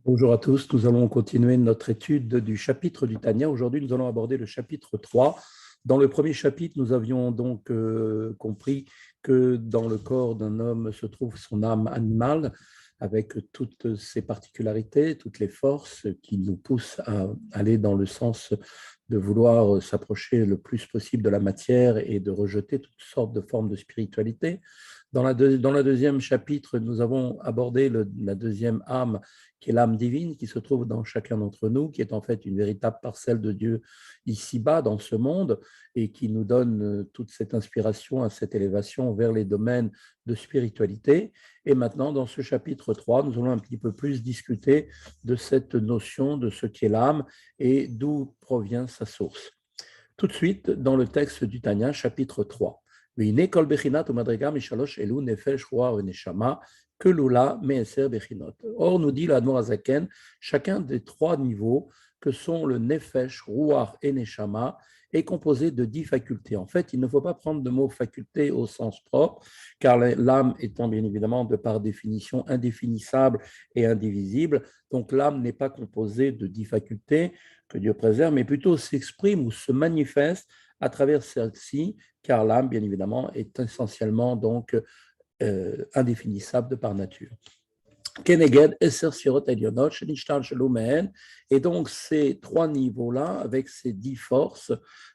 Bonjour à tous, nous allons continuer notre étude du chapitre du Tanya. Aujourd'hui, nous allons aborder le chapitre 3. Dans le premier chapitre, nous avions donc compris que dans le corps d'un homme se trouve son âme animale, avec toutes ses particularités, toutes les forces qui nous poussent à aller dans le sens de vouloir s'approcher le plus possible de la matière et de rejeter toutes sortes de formes de spiritualité. Dans le deuxième chapitre, nous avons abordé la deuxième âme, qui est l'âme divine, qui se trouve dans chacun d'entre nous, qui est en fait une véritable parcelle de Dieu ici-bas, dans ce monde, et qui nous donne toute cette inspiration à cette élévation vers les domaines de spiritualité. Et maintenant, dans ce chapitre 3, nous allons un petit peu plus discuter de cette notion de ce qu'est l'âme et d'où provient sa source. Tout de suite, dans le texte du Tanya, chapitre 3. Or, nous dit l'Admor Azaken, chacun des trois niveaux que sont le Nefesh, Ruach et Neshama est composé de 10 facultés. En fait, il ne faut pas prendre le mot faculté au sens propre, car l'âme étant bien évidemment de par définition indéfinissable et indivisible, donc l'âme n'est pas composée de 10 facultés, que Dieu préserve, mais plutôt s'exprime ou se manifeste à travers celle-ci, car l'âme, bien évidemment, est essentiellement donc indéfinissable de par nature. Keneged, Esser Sirot Elionot, Shenishtal Shalomehen, et donc ces trois niveaux-là, avec ces 10 forces,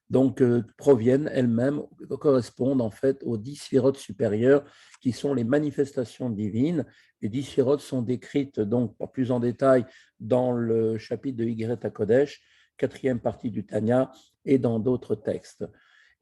donc proviennent elles-mêmes, correspondent en fait aux 10 sphirotes supérieures qui sont les manifestations divines. Les 10 sphirotes sont décrites donc plus en détail dans le chapitre de Yigret HaKodesh, quatrième partie du Tanya, et dans d'autres textes.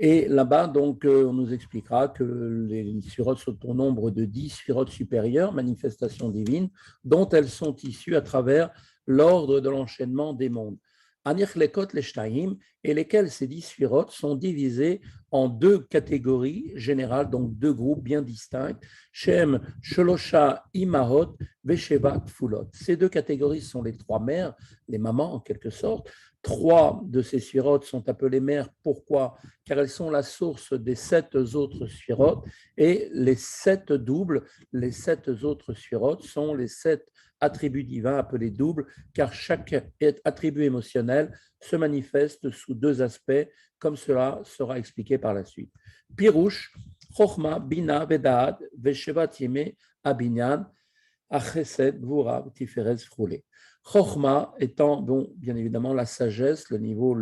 Et là-bas, donc, on nous expliquera que les sphirotes sont au nombre de 10 sphirotes supérieures, manifestations divines, dont elles sont issues à travers l'ordre de l'enchaînement des mondes. Anich lekot leshtaim, et lesquels ces 10 sphirotes sont divisés en deux catégories générales, donc deux groupes bien distincts, Shem, Sholosha, Imahot, Vesheva, Tfulot. Ces deux catégories sont les trois mères, les mamans en quelque sorte. Trois de ces sphirotes sont appelées mères. Pourquoi? Car elles sont la source des 7 autres sphirotes, et les 7 doubles, les 7 autres sphirotes sont les 7 attributs divins appelés doubles, car chaque attribut émotionnel se manifeste sous deux aspects, comme cela sera expliqué par la suite. Pirouche, Chochma, Bina, Vedaat, Veshevat Yeme, Abinyan, Achesed, Vura, Tiferet, Froulé. Chochma étant, bon, bien évidemment, la sagesse, le niveau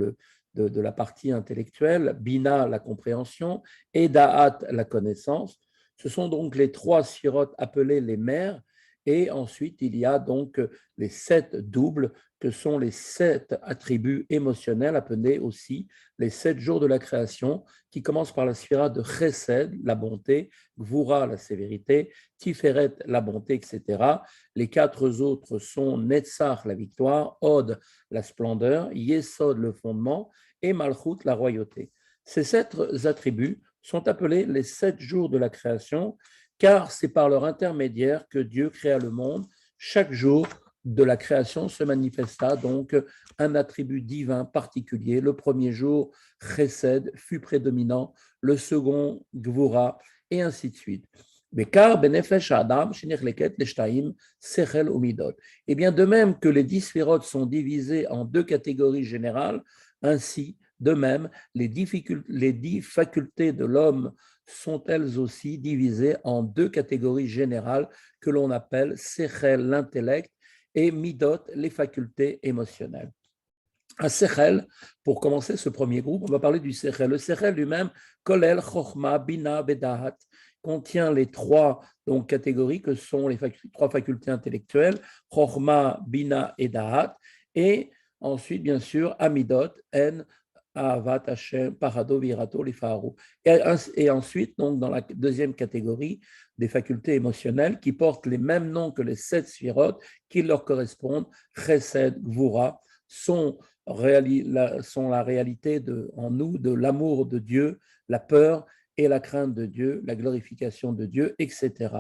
de la partie intellectuelle, Bina, la compréhension, et Da'at, la connaissance. Ce sont donc les trois sphirotes appelés les mères, et ensuite il y a donc les 7 doubles, que sont les 7 attributs émotionnels, appelés aussi les 7 jours de la création, qui commencent par la sphira de Chesed, la bonté, Gvura, la sévérité, Tiferet, la bonté, etc. Les 4 autres sont Netzach, la victoire, Od, la splendeur, Yesod, le fondement, et Malchut, la royauté. Ces 7 attributs sont appelés les 7 jours de la création, car c'est par leur intermédiaire que Dieu créa le monde. Chaque jour de la création se manifesta donc un attribut divin particulier. Le premier jour, Chesed, fut prédominant, le second, Gvura, et ainsi de suite. Et bien, de même que les 10 sphirotes sont divisés en deux catégories générales, ainsi, de même, les 10 facultés de l'homme sont elles aussi divisées en deux catégories générales que l'on appelle Sechel, l'intellect, et Midot, les facultés émotionnelles. À Sechel, pour commencer ce premier groupe, on va parler du Sechel. Le Sechel lui-même, Kolel, Chochma, Bina, Bedahat, contient les trois donc, catégories que sont les trois facultés intellectuelles, Chochma, Bina et Dahat, et ensuite, bien sûr, Amidot, En, Ahavat, Hashem, Parado, Virato, Lifaharu. Et ensuite, donc, dans la deuxième catégorie, des facultés émotionnelles qui portent les mêmes noms que les 7 sphirotes qui leur correspondent, Chesed, Gvura, sont la réalité en nous de l'amour de Dieu, la peur et la crainte de Dieu, la glorification de Dieu, etc.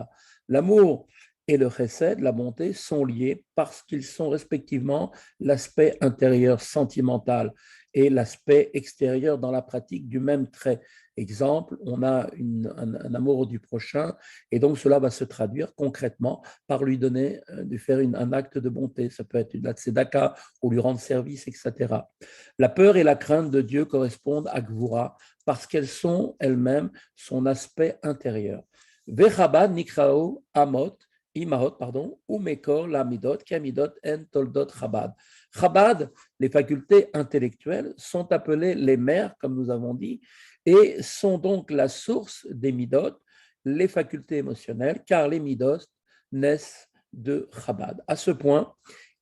L'amour et le chesed, la bonté, sont liés parce qu'ils sont respectivement l'aspect intérieur sentimental et l'aspect extérieur dans la pratique du même trait. Exemple, on a un amour du prochain et donc cela va se traduire concrètement par lui donner, de faire un acte de bonté. Ça peut être une tzedaka ou lui rendre service, etc. La peur et la crainte de Dieu correspondent à Gvura parce qu'elles sont elles-mêmes son aspect intérieur. Vechabad nikrao amot, imahot, pardon, ou mekor la midot, kamidot en toldot chabad. Chabad, les facultés intellectuelles, sont appelées les mères, comme nous avons dit, et sont donc la source des midot, les facultés émotionnelles, car les midot naissent de Chabad. À ce point,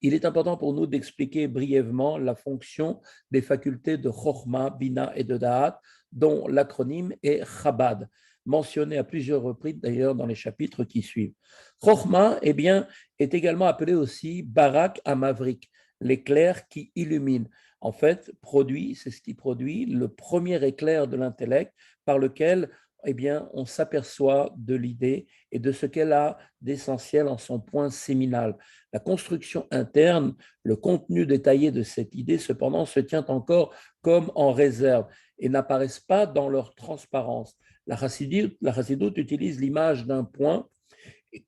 il est important pour nous d'expliquer brièvement la fonction des facultés de Chochma, Bina et de Da'at, dont l'acronyme est Chabad, mentionné à plusieurs reprises d'ailleurs dans les chapitres qui suivent. Chochma, eh bien, est également appelé aussi Barak Amavrik, l'éclair qui illumine. En fait, c'est ce qui produit le premier éclair de l'intellect par lequel eh bien, on s'aperçoit de l'idée et de ce qu'elle a d'essentiel en son point séminal. La construction interne, le contenu détaillé de cette idée, cependant, se tient encore comme en réserve et n'apparaissent pas dans leur transparence. La chassidoute utilise l'image d'un point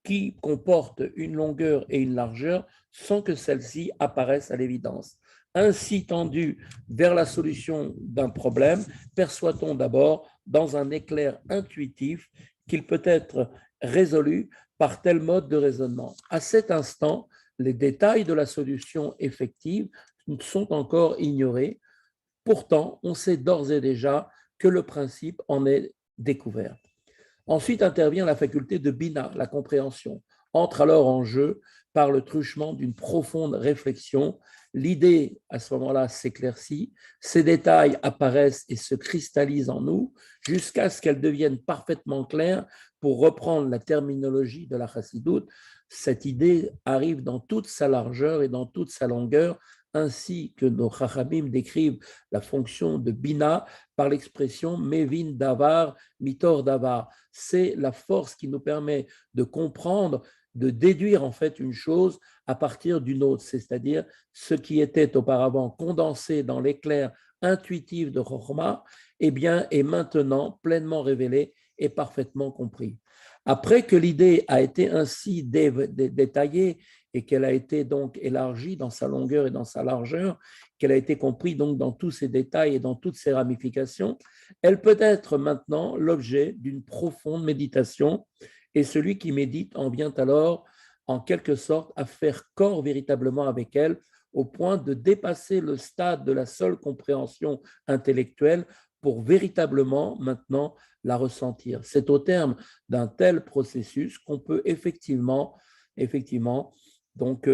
qui comporte une longueur et une largeur sans que celles-ci apparaissent à l'évidence. Ainsi tendu vers la solution d'un problème, perçoit-on d'abord dans un éclair intuitif qu'il peut être résolu par tel mode de raisonnement. À cet instant, les détails de la solution effective sont encore ignorés. Pourtant, on sait d'ores et déjà que le principe en est découvert. Ensuite intervient la faculté de Bina, la compréhension. Entre alors en jeu par le truchement d'une profonde réflexion. L'idée, à ce moment-là, s'éclaircit, ces détails apparaissent et se cristallisent en nous jusqu'à ce qu'elles deviennent parfaitement claires. Pour reprendre la terminologie de la chassidoute, cette idée arrive dans toute sa largeur et dans toute sa longueur, ainsi que nos chachamim décrivent la fonction de Bina par l'expression Mevin Davar, Mitor Davar. C'est la force qui nous permet de comprendre, de déduire en fait une chose à partir d'une autre, c'est-à-dire ce qui était auparavant condensé dans l'éclair intuitif de Chochma, eh bien, est maintenant pleinement révélé et parfaitement compris. Après que l'idée a été ainsi détaillée et qu'elle a été donc élargie dans sa longueur et dans sa largeur, qu'elle a été comprise donc dans tous ses détails et dans toutes ses ramifications, elle peut être maintenant l'objet d'une profonde méditation et celui qui médite en vient alors en quelque sorte à faire corps véritablement avec elle au point de dépasser le stade de la seule compréhension intellectuelle pour véritablement maintenant la ressentir. C'est au terme d'un tel processus qu'on peut effectivement donc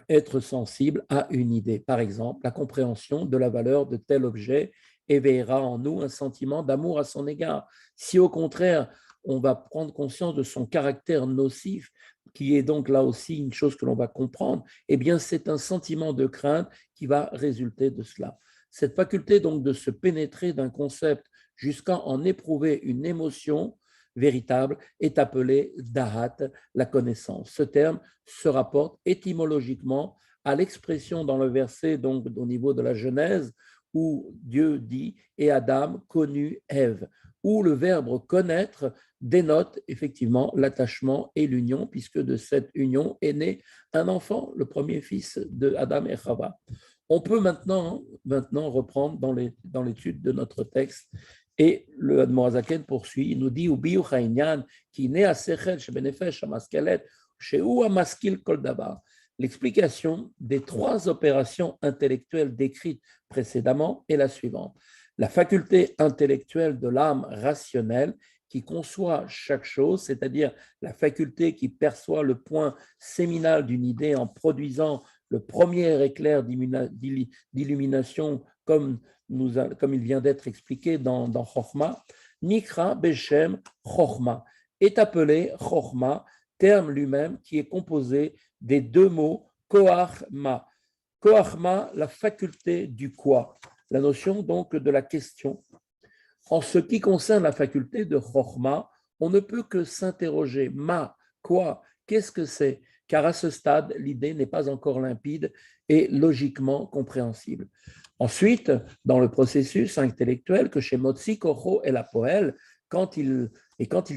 être sensible à une idée. Par exemple, la compréhension de la valeur de tel objet éveillera en nous un sentiment d'amour à son égard. Si au contraire, on va prendre conscience de son caractère nocif, qui est donc là aussi une chose que l'on va comprendre, eh bien c'est un sentiment de crainte qui va résulter de cela. Cette faculté donc de se pénétrer d'un concept jusqu'à en éprouver une émotion véritable est appelée dahat, la connaissance. Ce terme se rapporte étymologiquement à l'expression dans le verset, donc au niveau de la Genèse, où Dieu dit « et Adam connut Ève », où le verbe « connaître » dénote effectivement l'attachement et l'union, puisque de cette union est né un enfant, le premier fils de Adam et Chava. On peut maintenant reprendre dans l'étude de notre texte. Et le Admorazaken poursuit, il nous dit Ubiyu Chainyan, qui naît à Sechel, chez Benefesh, à Maskelet, chez Ou à Maskil Kol Davar. L'explication des trois opérations intellectuelles décrites précédemment est la suivante. La faculté intellectuelle de l'âme rationnelle qui conçoit chaque chose, c'est-à-dire la faculté qui perçoit le point séminal d'une idée en produisant le premier éclair d'illumination comme il vient d'être expliqué dans Chochma, Nikra Beshem Chochma est appelé Chochma, terme lui-même qui est composé des deux mots Koachma. Koachma, la faculté du quoi, la notion donc de la question. En ce qui concerne la faculté de Chochma, on ne peut que s'interroger, quoi, Qu'est-ce que c'est? Car à ce stade, l'idée n'est pas encore limpide et logiquement compréhensible. Ensuite, dans le processus intellectuel que chez Motsi, Kocho et la Poël, quand il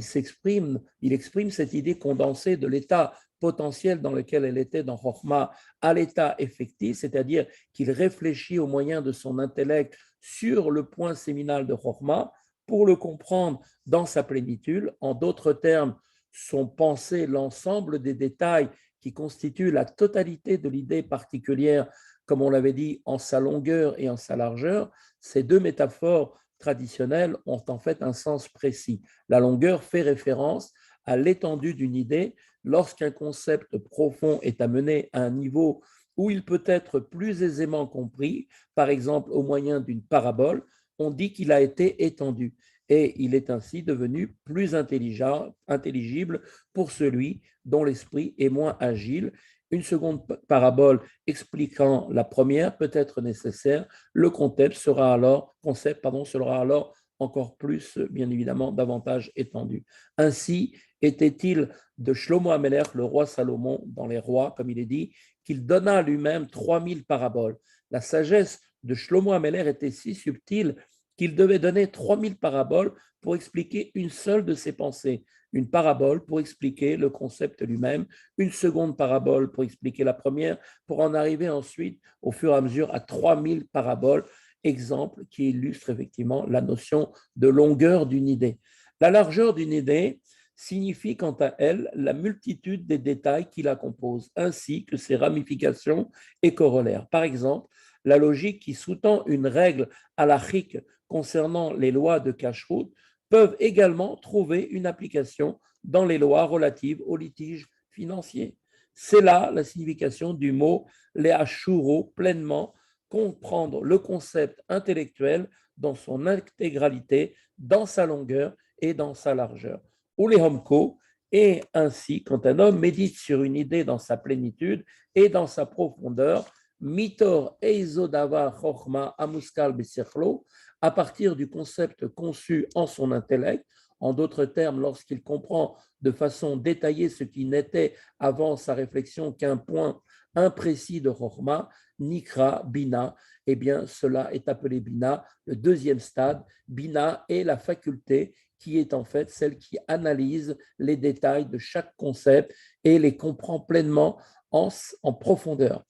s'exprime, il exprime cette idée condensée de l'état potentiel dans lequel elle était dans Chokhmah à l'état effectif, c'est-à-dire qu'il réfléchit au moyen de son intellect sur le point séminal de Chokhmah pour le comprendre dans sa plénitude. En d'autres termes, sont pensés l'ensemble des détails qui constituent la totalité de l'idée particulière, comme on l'avait dit, en sa longueur et en sa largeur. Ces deux métaphores traditionnelles ont en fait un sens précis. La longueur fait référence à l'étendue d'une idée lorsqu'un concept profond est amené à un niveau où il peut être plus aisément compris, par exemple au moyen d'une parabole, on dit qu'il a été étendu et il est ainsi devenu plus intelligible pour celui dont l'esprit est moins agile. Une seconde parabole expliquant la première peut être nécessaire. Le concept sera alors encore plus, bien évidemment, davantage étendu. Ainsi était-il de Shlomo Amelech, le roi Salomon, dans les rois, comme il est dit, qu'il donna lui-même 3000 paraboles. La sagesse de Shlomo Amelech était si subtile qu'il devait donner 3000 paraboles pour expliquer une seule de ses pensées. Une parabole pour expliquer le concept lui-même, une seconde parabole pour expliquer la première, pour en arriver ensuite, au fur et à mesure, à 3000 paraboles, exemple qui illustre effectivement la notion de longueur d'une idée. La largeur d'une idée signifie quant à elle la multitude des détails qui la composent, ainsi que ses ramifications et corollaires. Par exemple, la logique qui sous-tend une règle halachique concernant les lois de Kashrut peuvent également trouver une application dans les lois relatives aux litiges financiers. C'est là la signification du mot le'ashuro, pleinement comprendre le concept intellectuel dans son intégralité, dans sa longueur et dans sa largeur. Ou les homko, et ainsi, quand un homme médite sur une idée dans sa plénitude et dans sa profondeur, mitor eizodava chochma amuskal besichlo, à partir du concept conçu en son intellect, en d'autres termes, lorsqu'il comprend de façon détaillée ce qui n'était avant sa réflexion qu'un point imprécis de Chokhmah, Nikra, Bina, eh bien, cela est appelé Bina, le deuxième stade. Bina est la faculté qui est en fait celle qui analyse les détails de chaque concept et les comprend pleinement en profondeur.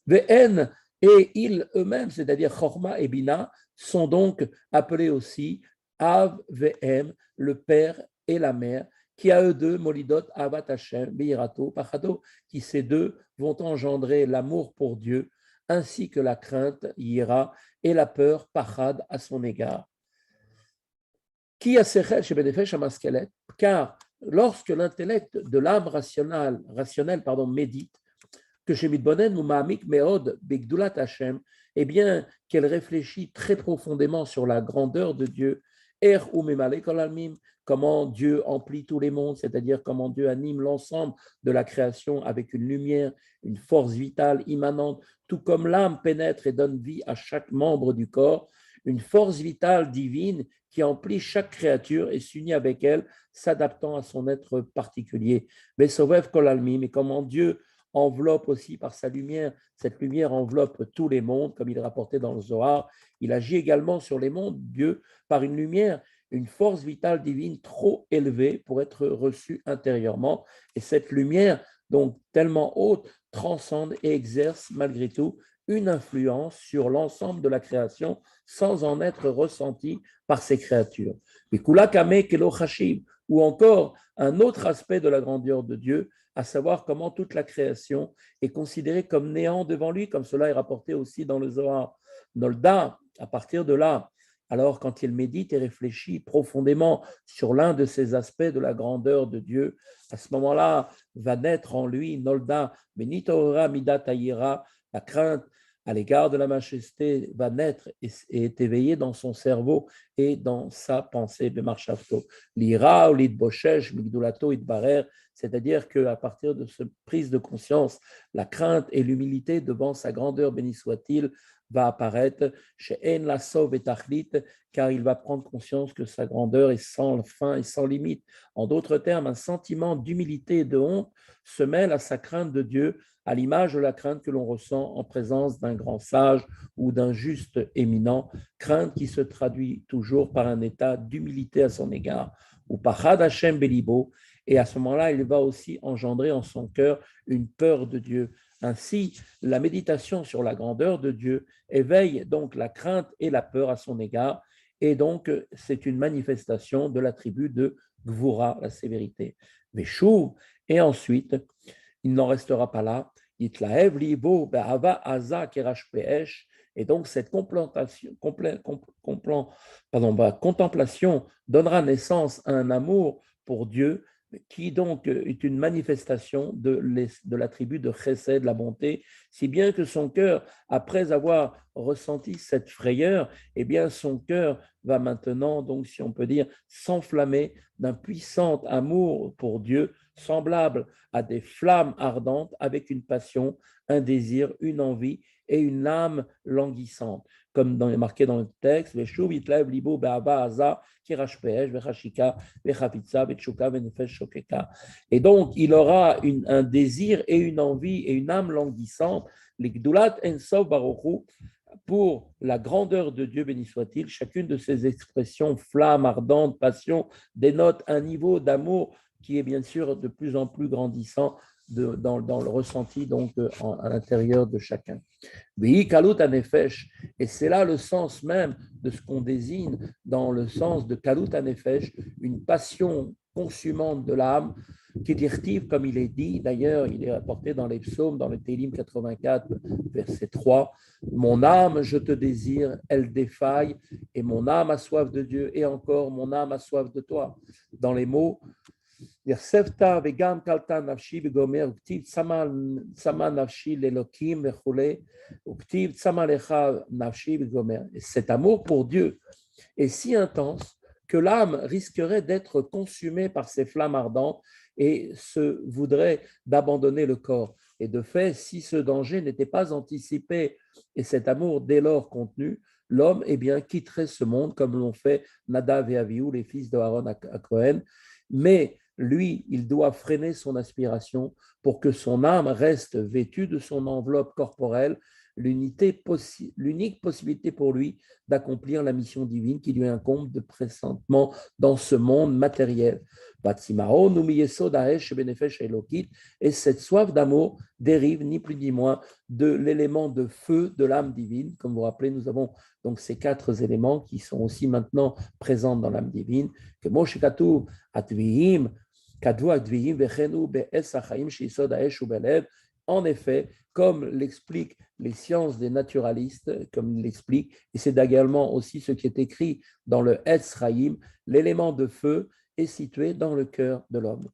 VN et ils eux-mêmes, c'est-à-dire Chokhmah et Bina, sont donc appelés aussi Av VM, le père et la mère, qui à eux deux, Molidot, Avat Hashem, Beirato, Pachado, qui ces deux vont engendrer l'amour pour Dieu, ainsi que la crainte, Yira, et la peur, Pachad, à son égard. Qui a sechel chez Benefesh Amaskelet, car lorsque l'intellect de l'âme rationnelle médite, que chez Midbonen ou Mahamik Meod Begdulat Hashem, eh bien, qu'elle réfléchit très profondément sur la grandeur de Dieu, ou Memale Kolalmim, comment Dieu emplit tous les mondes, c'est-à-dire comment Dieu anime l'ensemble de la création avec une lumière, une force vitale immanente, tout comme l'âme pénètre et donne vie à chaque membre du corps, une force vitale divine qui emplit chaque créature et s'unit avec elle, s'adaptant à son être particulier. Mais Sovev Kolalmim, et comment Dieu enveloppe aussi par sa lumière, cette lumière enveloppe tous les mondes, comme il est rapporté dans le Zohar. Il agit également sur les mondes, Dieu, par une lumière, une force vitale divine trop élevée pour être reçue intérieurement. Et cette lumière, donc tellement haute, transcende et exerce malgré tout une influence sur l'ensemble de la création sans en être ressentie par ces créatures. Ou encore un autre aspect de la grandeur de Dieu, à savoir comment toute la création est considérée comme néant devant lui, comme cela est rapporté aussi dans le Zohar. Nolda, à partir de là, alors quand il médite et réfléchit profondément sur l'un de ces aspects de la grandeur de Dieu, à ce moment-là va naître en lui Nolda, Benitora Mida Tayira, la crainte à l'égard de la majesté va naître et est éveillé dans son cerveau et dans sa pensée, Bemarchavto. L'ira ou l'idboshesh, migdulato idbarer, c'est-à-dire qu'à partir de cette prise de conscience, la crainte et l'humilité devant sa grandeur, béni soit-il, va apparaître chez En la Sov et Tachlit, car il va prendre conscience que sa grandeur est sans fin et sans limite. En d'autres termes, un sentiment d'humilité et de honte se mêle à sa crainte de Dieu, à l'image de la crainte que l'on ressent en présence d'un grand sage ou d'un juste éminent, crainte qui se traduit toujours par un état d'humilité à son égard, ou par Had Hashem Belibo, et à ce moment-là, il va aussi engendrer en son cœur une peur de Dieu. Ainsi, la méditation sur la grandeur de Dieu éveille donc la crainte et la peur à son égard, et donc c'est une manifestation de l'attribut de Gvura, la sévérité. Veshuv, et ensuite, il n'en restera pas là. Yitlaev libo be'ava aza kerash pe'esh. Et donc, cette contemplation donnera naissance à un amour pour Dieu qui donc est une manifestation de l'attribut de chesed, de la bonté, si bien que son cœur, après avoir ressenti cette frayeur, eh bien son cœur va maintenant, donc si on peut dire, s'enflammer d'un puissant amour pour Dieu, semblable à des flammes ardentes avec une passion, un désir, une envie et une âme languissante. Comme marqué dans le texte, et donc, il aura un désir et une envie et une âme languissante, pour la grandeur de Dieu, béni soit-il. Chacune de ces expressions, flamme, ardente, passion, dénote un niveau d'amour qui est bien sûr de plus en plus grandissant dans le ressenti donc à l'intérieur de chacun. Et c'est là le sens même de ce qu'on désigne dans le sens de Kalut Anefesh, une passion consumante de l'âme, qui est comme il est dit, d'ailleurs, il est rapporté dans les psaumes, dans le Télim 84, verset 3, mon âme, je te désire, elle défaille, et mon âme a soif de Dieu, et encore, mon âme a soif de toi. Dans les mots, Yersefta vegam kalta nafshi begomer uktiv tsama nafshi lelokim vechule uktiv tsama lecha nafshi begomer. Cet amour pour Dieu est si intense que l'âme risquerait d'être consumée par ces flammes ardentes et se voudrait d'abandonner le corps. Et de fait, si ce danger n'était pas anticipé et cet amour dès lors contenu, l'homme eh bien, quitterait ce monde comme l'ont fait Nadav et Avihu, les fils de Aaron à Cohen. Mais lui, il doit freiner son aspiration pour que son âme reste vêtue de son enveloppe corporelle, l'unique possibilité pour lui d'accomplir la mission divine qui lui incombe de présentement dans ce monde matériel. Et cette soif d'amour dérive ni plus ni moins de l'élément de feu de l'âme divine. Comme vous vous rappelez, nous avons donc ces 4 éléments qui sont aussi maintenant présents dans l'âme divine. Que Moshe Katuv, Atvihim, en effet, comme l'expliquent les sciences des naturalistes, comme il l'explique, et c'est également aussi ce qui est écrit dans le Etz Chaim, l'élément de feu est situé dans le cœur de l'homme.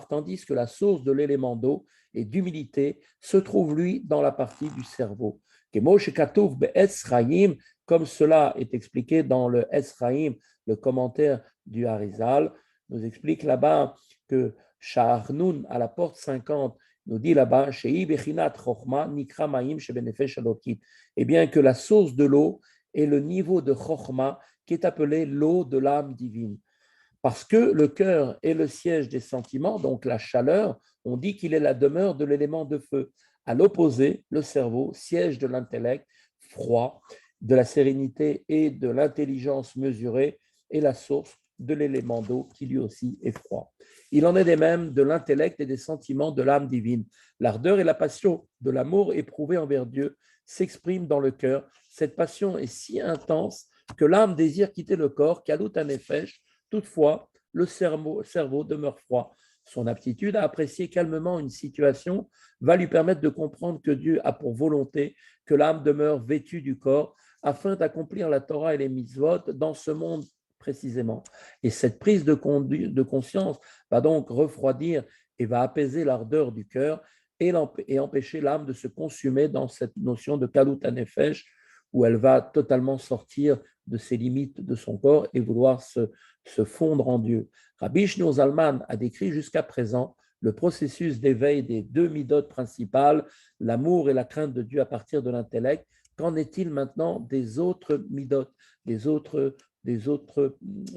Tandis que la source de l'élément d'eau et d'humilité se trouve, lui, dans la partie du cerveau. Comme cela est expliqué dans le Etz Chaim, le commentaire du Harizal, nous explique là-bas que Sha'arnoun, à la porte 50, nous dit là-bas, eh bien que la source de l'eau est le niveau de Chokhma qui est appelé l'eau de l'âme divine. Parce que le cœur est le siège des sentiments, donc la chaleur, on dit qu'il est la demeure de l'élément de feu. À l'opposé, le cerveau, siège de l'intellect, froid, de la sérénité et de l'intelligence mesurée, est la source de l'élément d'eau qui lui aussi est froid. Il en est de même de l'intellect et des sentiments de l'âme divine. L'ardeur et la passion de l'amour éprouvé envers Dieu s'expriment dans le cœur. Cette passion est si intense que l'âme désire quitter le corps, Kalut Hanefesh. Toutefois, le cerveau demeure froid. Son aptitude à apprécier calmement une situation va lui permettre de comprendre que Dieu a pour volonté que l'âme demeure vêtue du corps afin d'accomplir la Torah et les mitzvot dans ce monde précisément. Et cette prise de conscience va donc refroidir et va apaiser l'ardeur du cœur et empêcher l'âme de se consumer dans cette notion de Kalut Hanefesh où elle va totalement sortir de ses limites de son corps et vouloir se fondre en Dieu. Rabbi Shneur Zalman a décrit jusqu'à présent le processus d'éveil des deux midotes principales, l'amour et la crainte de Dieu à partir de l'intellect. Qu'en est-il maintenant des autres midotes, des autres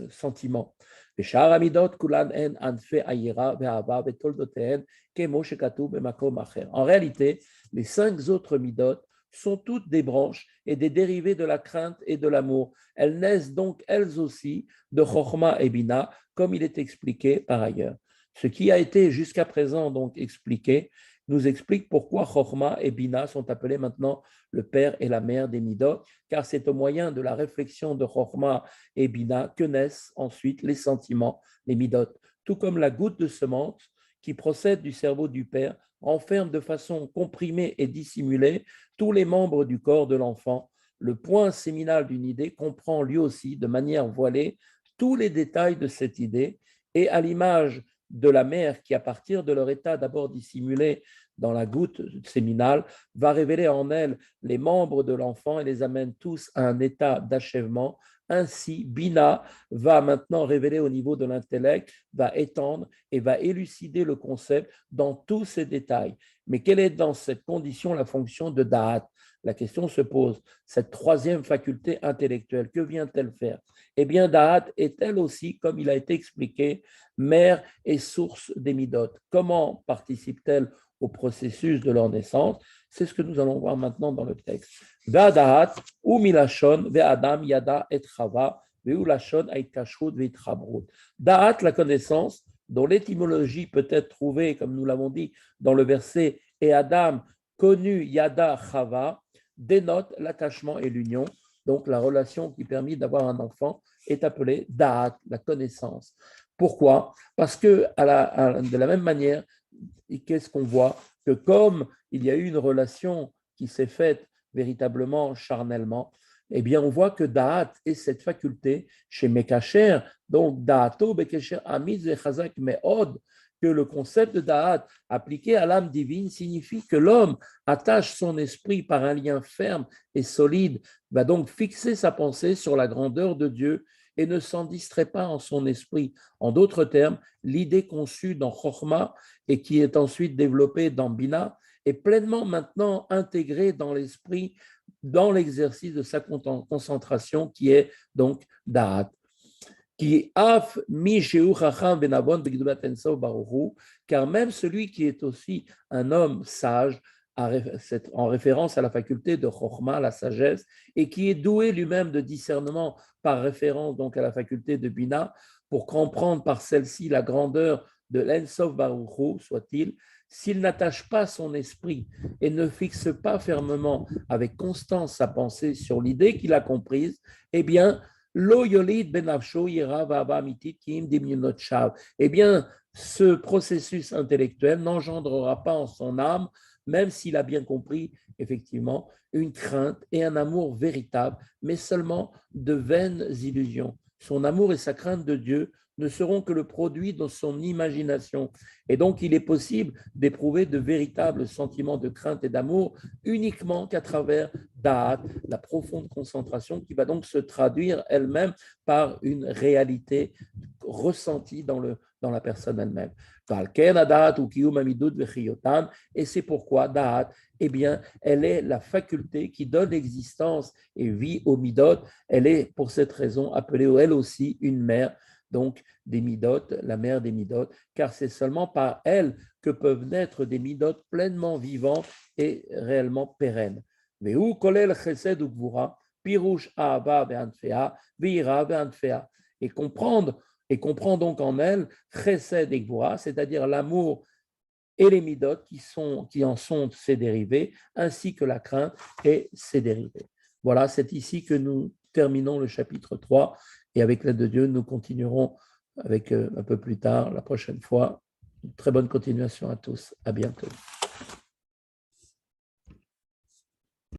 sentiments? En réalité, les 5 autres midotes sont toutes des branches et des dérivés de la crainte et de l'amour. Elles naissent donc elles aussi de Chochma et Bina, comme il est expliqué par ailleurs. Ce qui a été jusqu'à présent donc expliqué nous explique pourquoi Chochma et Bina sont appelés maintenant le père et la mère des Midot, car c'est au moyen de la réflexion de Chochma et Bina que naissent ensuite les sentiments, les Midot. Tout comme la goutte de semence qui procède du cerveau du père renferme de façon comprimée et dissimulée tous les membres du corps de l'enfant. Le point séminal d'une idée comprend lui aussi, de manière voilée, tous les détails de cette idée, et à l'image de la mère qui, à partir de leur état d'abord dissimulé dans la goutte séminale, va révéler en elle les membres de l'enfant et les amène tous à un état d'achèvement. Ainsi, Bina va maintenant révéler au niveau de l'intellect, va étendre et va élucider le concept dans tous ses détails. Mais quelle est dans cette condition la fonction de Da'at? La question se pose, cette troisième faculté intellectuelle, que vient-elle faire? Eh bien, Da'at est elle aussi, comme il a été expliqué, mère et source des midot. Comment participe-t-elle au processus de leur naissance? C'est ce que nous allons voir maintenant dans le texte. Ve'adahat ou milashon ve'adam yada et chava ve'ulashon aitkashrut ve'itchabrut. Da'at, la connaissance, dont l'étymologie peut être trouvée, comme nous l'avons dit dans le verset, et Adam, connu Yada Chava, dénote l'attachement et l'union. Donc, la relation qui permet d'avoir un enfant est appelée Da'at, la connaissance. Pourquoi? Parce que, de la même manière, qu'est-ce qu'on voit? Que comme il y a eu une relation qui s'est faite véritablement charnellement, eh bien, on voit que Da'at est cette faculté chez Mekacher, donc Da'ato Bekesher Amiz Chazak Me'od, que le concept de Da'at appliqué à l'âme divine signifie que l'homme attache son esprit par un lien ferme et solide, va donc fixer sa pensée sur la grandeur de Dieu et ne s'en distrait pas en son esprit. En d'autres termes, l'idée conçue dans Chokhmah et qui est ensuite développée dans Bina est pleinement maintenant intégrée dans l'esprit, dans l'exercice de sa concentration qui est donc Da'at. Car même celui qui est aussi un homme sage, en référence à la faculté de Chokhmah, la sagesse, et qui est doué lui-même de discernement par référence donc à la faculté de Bina, pour comprendre par celle-ci la grandeur de l'Ensof Baruch Hu, soit-il, s'il n'attache pas son esprit et ne fixe pas fermement avec constance sa pensée sur l'idée qu'il a comprise, eh bien, eh bien, ce processus intellectuel n'engendrera pas en son âme, même s'il a bien compris, effectivement, une crainte et un amour véritable, mais seulement de vaines illusions. Son amour et sa crainte de Dieu ne seront que le produit de son imagination. Et donc, il est possible d'éprouver de véritables sentiments de crainte et d'amour uniquement qu'à travers Da'at, la profonde concentration qui va donc se traduire elle-même par une réalité ressentie dans la personne elle-même. Et c'est pourquoi Da'at, eh bien, elle est la faculté qui donne existence et vie aux midot. Elle est pour cette raison appelée elle aussi une mère, donc des midot, la mère des midot, car c'est seulement par elle que peuvent naître des midot pleinement vivants et réellement pérennes. Vehu kolel chesed ukvura, pirush ahava be'anfea, ve'ira be'anfea. Et comprend donc en elle chesed et gvura, c'est-à-dire l'amour et les midot qui en sont ses dérivés, ainsi que la crainte et ses dérivés. Voilà, c'est ici que nous terminons le chapitre 3 et avec l'aide de Dieu, nous continuerons avec un peu plus tard, la prochaine fois. Une très bonne continuation à tous. À bientôt.